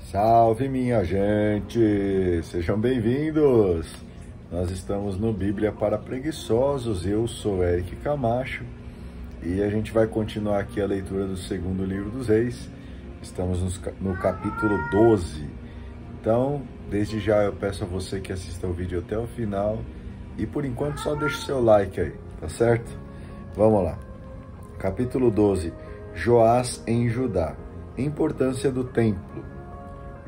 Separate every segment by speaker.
Speaker 1: Salve, minha gente! Sejam bem-vindos! Nós estamos no Bíblia para Preguiçosos. Eu sou Eric Camacho e a gente vai continuar aqui a leitura do segundo livro dos Reis. Estamos no capítulo 12. Então, desde já eu peço a você que assista o vídeo até o final e por enquanto só deixe o seu like aí, tá certo? Vamos lá. Capítulo 12. Joás em Judá. Importância do templo.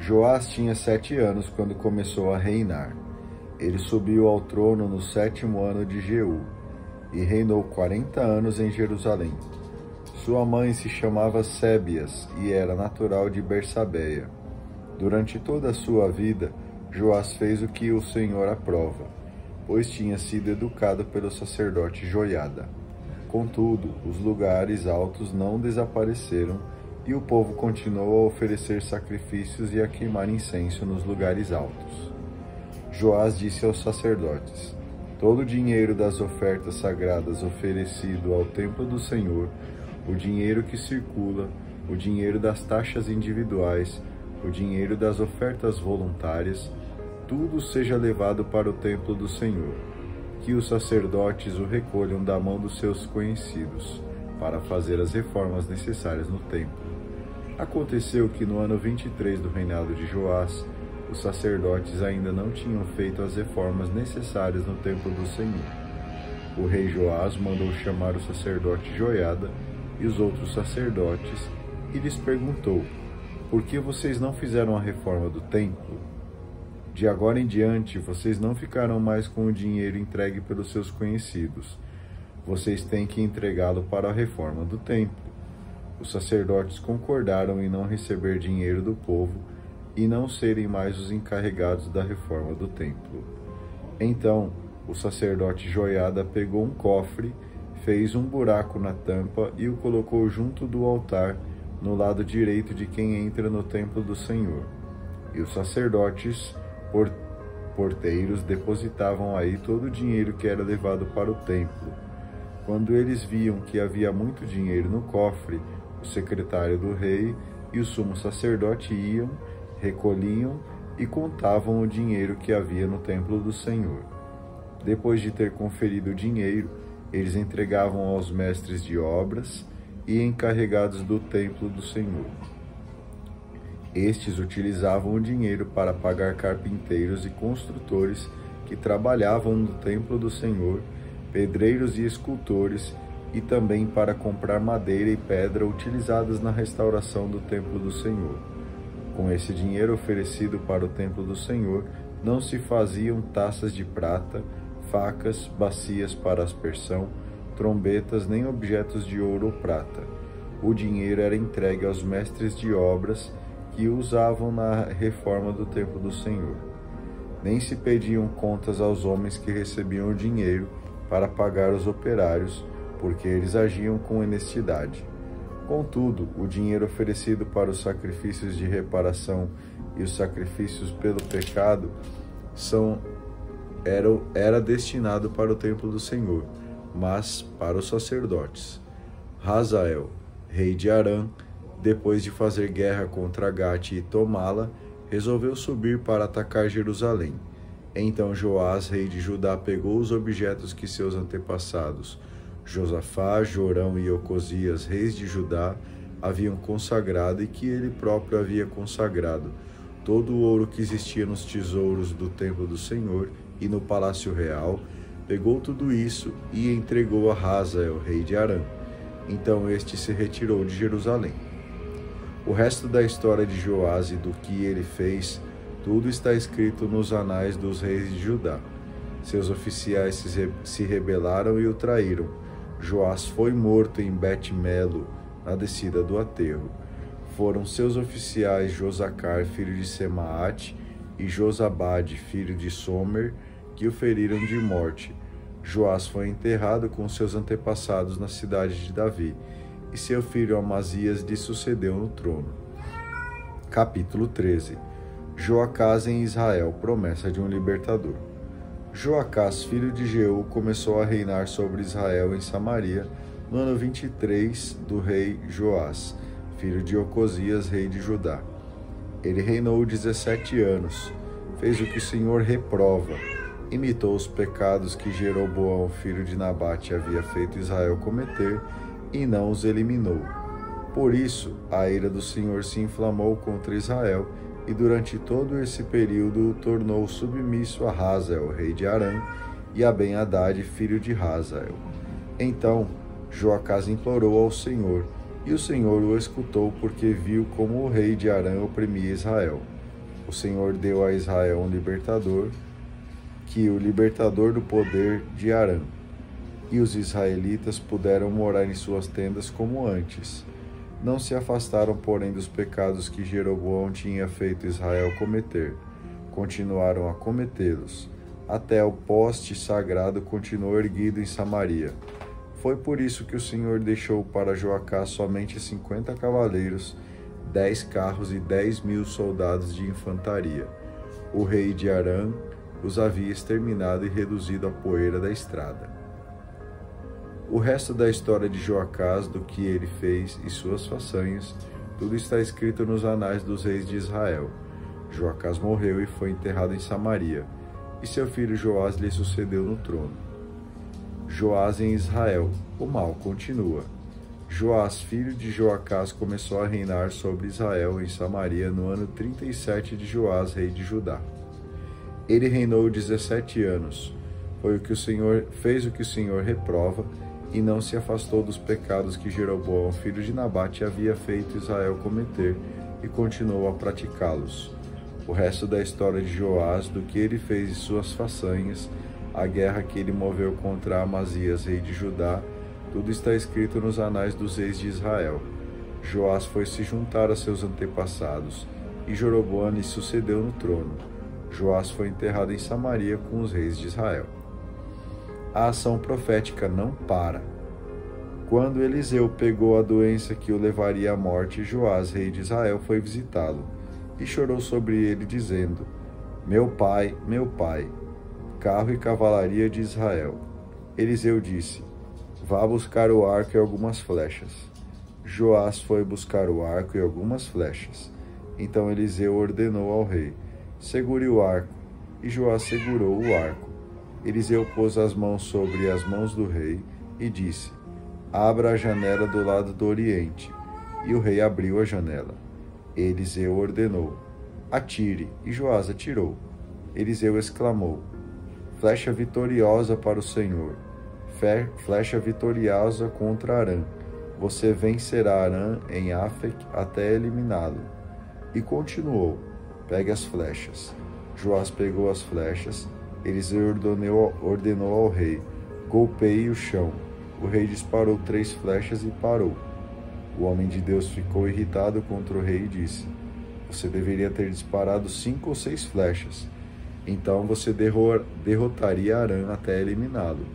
Speaker 1: Joás tinha 7 anos quando começou a reinar. Ele subiu ao trono no 7º ano de Jeú e reinou 40 anos em Jerusalém. Sua mãe se chamava Sébias e era natural de Bersabeia. Durante toda a sua vida, Joás fez o que o Senhor aprova, pois tinha sido educado pelo sacerdote Joiada. Contudo, os lugares altos não desapareceram e o povo continuou a oferecer sacrifícios e a queimar incenso nos lugares altos. Joás disse aos sacerdotes: todo o dinheiro das ofertas sagradas oferecido ao templo do Senhor, o dinheiro que circula, o dinheiro das taxas individuais, o dinheiro das ofertas voluntárias, tudo seja levado para o templo do Senhor, que os sacerdotes o recolham da mão dos seus conhecidos, para fazer as reformas necessárias no templo. Aconteceu que no ano 23 do reinado de Joás, os sacerdotes ainda não tinham feito as reformas necessárias no templo do Senhor. O rei Joás mandou chamar o sacerdote Joiada e os outros sacerdotes e lhes perguntou: por que vocês não fizeram a reforma do templo? De agora em diante, vocês não ficarão mais com o dinheiro entregue pelos seus conhecidos. Vocês têm que entregá-lo para a reforma do templo. Os sacerdotes concordaram em não receber dinheiro do povo e não serem mais os encarregados da reforma do templo. Então, o sacerdote Joiada pegou um cofre, fez um buraco na tampa e o colocou junto do altar, no lado direito de quem entra no templo do Senhor. E os sacerdotes porteiros depositavam aí todo o dinheiro que era levado para o templo. Quando eles viam que havia muito dinheiro no cofre, o secretário do rei e o sumo sacerdote iam, recolhiam e contavam o dinheiro que havia no templo do Senhor. Depois de ter conferido o dinheiro, eles entregavam aos mestres de obras e encarregados do templo do Senhor. Estes utilizavam o dinheiro para pagar carpinteiros e construtores que trabalhavam no templo do Senhor, pedreiros e escultores, e também para comprar madeira e pedra utilizadas na restauração do templo do Senhor. Com esse dinheiro oferecido para o templo do Senhor, não se faziam taças de prata, facas, bacias para aspersão, trombetas, nem objetos de ouro ou prata. O dinheiro era entregue aos mestres de obras que o usavam na reforma do templo do Senhor. Nem se pediam contas aos homens que recebiam o dinheiro para pagar os operários, porque eles agiam com honestidade. Contudo, o dinheiro oferecido para os sacrifícios de reparação e os sacrifícios pelo pecado era destinado para o templo do Senhor, mas para os sacerdotes. Hazael, rei de Arã, depois de fazer guerra contra Gate e tomá-la, resolveu subir para atacar Jerusalém. Então Joás, rei de Judá, pegou os objetos que seus antepassados, Josafá, Jorão e Ocosias, reis de Judá, haviam consagrado e que ele próprio havia consagrado, todo o ouro que existia nos tesouros do templo do Senhor e no palácio real, pegou tudo isso e entregou a Hazael, rei de Arã. Então este se retirou de Jerusalém. O resto da história de Joás e do que ele fez, tudo está escrito nos anais dos reis de Judá. Seus oficiais se rebelaram e o traíram. Joás foi morto em Bet-Melo, na descida do aterro. Foram seus oficiais Josacar, filho de Semaate, e Josabade, filho de Somer, que o feriram de morte. Joás foi enterrado com seus antepassados na cidade de Davi, e seu filho Amazias lhe sucedeu no trono. Capítulo 13. Joacás em Israel, promessa de um libertador. Joacás, filho de Jeú, começou a reinar sobre Israel em Samaria no ano 23 do rei Joás, filho de Ocosias, rei de Judá. Ele reinou 17 anos, fez o que o Senhor reprova, imitou os pecados que Jeroboão, filho de Nabate, havia feito Israel cometer, e não os eliminou. Por isso, a ira do Senhor se inflamou contra Israel, e durante todo esse período o tornou submisso a Hazael, rei de Arã, e a Ben-Hadad, filho de Hazael. Então Joacás implorou ao Senhor, e o Senhor o escutou, porque viu como o rei de Arã oprimia Israel. O Senhor deu a Israel um libertador, que o libertador do poder de Arã, e os israelitas puderam morar em suas tendas como antes. Não se afastaram, porém, dos pecados que Jeroboão tinha feito Israel cometer. Continuaram a cometê-los, até o poste sagrado continuou erguido em Samaria. Foi por isso que o Senhor deixou para Joacás somente 50 cavaleiros, 10 carros e 10.000 soldados de infantaria. O rei de Arã os havia exterminado e reduzido à poeira da estrada. O resto da história de Joacás, do que ele fez e suas façanhas, tudo está escrito nos anais dos reis de Israel. Joacás morreu e foi enterrado em Samaria, e seu filho Joás lhe sucedeu no trono. Joás em Israel, o mal continua. Joás, filho de Joacás, começou a reinar sobre Israel em Samaria no ano 37 de Joás, rei de Judá. Ele reinou 17 anos. Fez o que o Senhor reprova, e não se afastou dos pecados que Jeroboão, filho de Nabate, havia feito Israel cometer, e continuou a praticá-los. O resto da história de Joás, do que ele fez e suas façanhas, a guerra que ele moveu contra Amazias, rei de Judá, tudo está escrito nos anais dos reis de Israel. Joás foi se juntar a seus antepassados, e Jeroboão lhe sucedeu no trono. Joás foi enterrado em Samaria com os reis de Israel. A ação profética não para. Quando Eliseu pegou a doença que o levaria à morte, Joás, rei de Israel, foi visitá-lo e chorou sobre ele, dizendo: meu pai, carro e cavalaria de Israel. Eliseu disse: vá buscar o arco e algumas flechas. Joás foi buscar o arco e algumas flechas. Então Eliseu ordenou ao rei: segure o arco. E Joás segurou o arco. Eliseu pôs as mãos sobre as mãos do rei e disse: abra a janela do lado do oriente. E o rei abriu a janela. Eliseu ordenou: atire. E Joás atirou. Eliseu exclamou: flecha vitoriosa para o Senhor, flecha vitoriosa contra Arã. Você vencerá Arã em Afec até eliminá-lo. E continuou: pegue as flechas. Joás pegou as flechas. Eliseu ordenou ao rei: golpeie o chão. O rei disparou 3 flechas e parou. O homem de Deus ficou irritado contra o rei e disse: você deveria ter disparado 5 ou 6 flechas. Então você derrotaria Arã até eliminá-lo.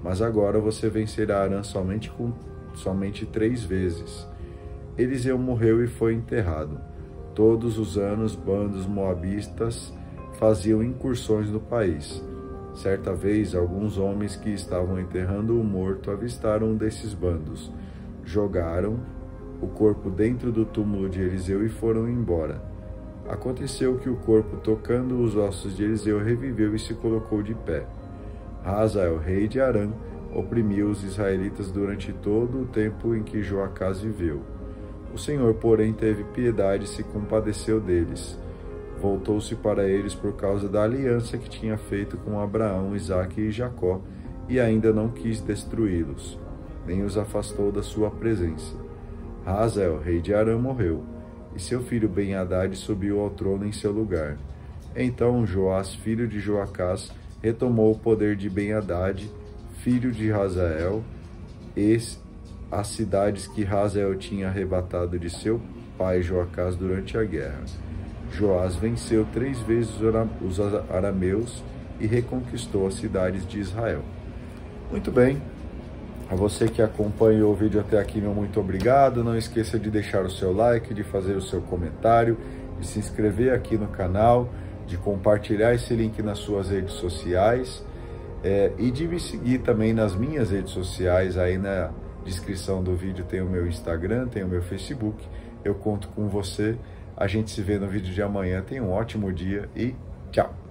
Speaker 1: Mas agora você vencerá Arã somente 3 vezes. Eliseu morreu e foi enterrado. Todos os anos, bandos moabitas faziam incursões no país. Certa vez, alguns homens que estavam enterrando o morto avistaram um desses bandos. Jogaram o corpo dentro do túmulo de Eliseu e foram embora. Aconteceu que o corpo, tocando os ossos de Eliseu, reviveu e se colocou de pé. Hazael, rei de Arã, oprimiu os israelitas durante todo o tempo em que Joacás viveu. O Senhor, porém, teve piedade e se compadeceu deles. Voltou-se para eles por causa da aliança que tinha feito com Abraão, Isaque e Jacó, e ainda não quis destruí-los, nem os afastou da sua presença. Hazael, rei de Arã, morreu, e seu filho Ben-Hadad subiu ao trono em seu lugar. Então Joás, filho de Joacás, retomou o poder de Ben-Hadad, filho de Hazael, e as cidades que Hazael tinha arrebatado de seu pai Joacás durante a guerra. Joás venceu 3 vezes os arameus e reconquistou as cidades de Israel. Muito bem, a você que acompanhou o vídeo até aqui, meu muito obrigado. Não esqueça de deixar o seu like, de fazer o seu comentário, de se inscrever aqui no canal, de compartilhar esse link nas suas redes sociais e de me seguir também nas minhas redes sociais. Aí na descrição do vídeo tem o meu Instagram, tem o meu Facebook. Eu conto com você A gente se vê no vídeo de amanhã. Tenha um ótimo dia e tchau!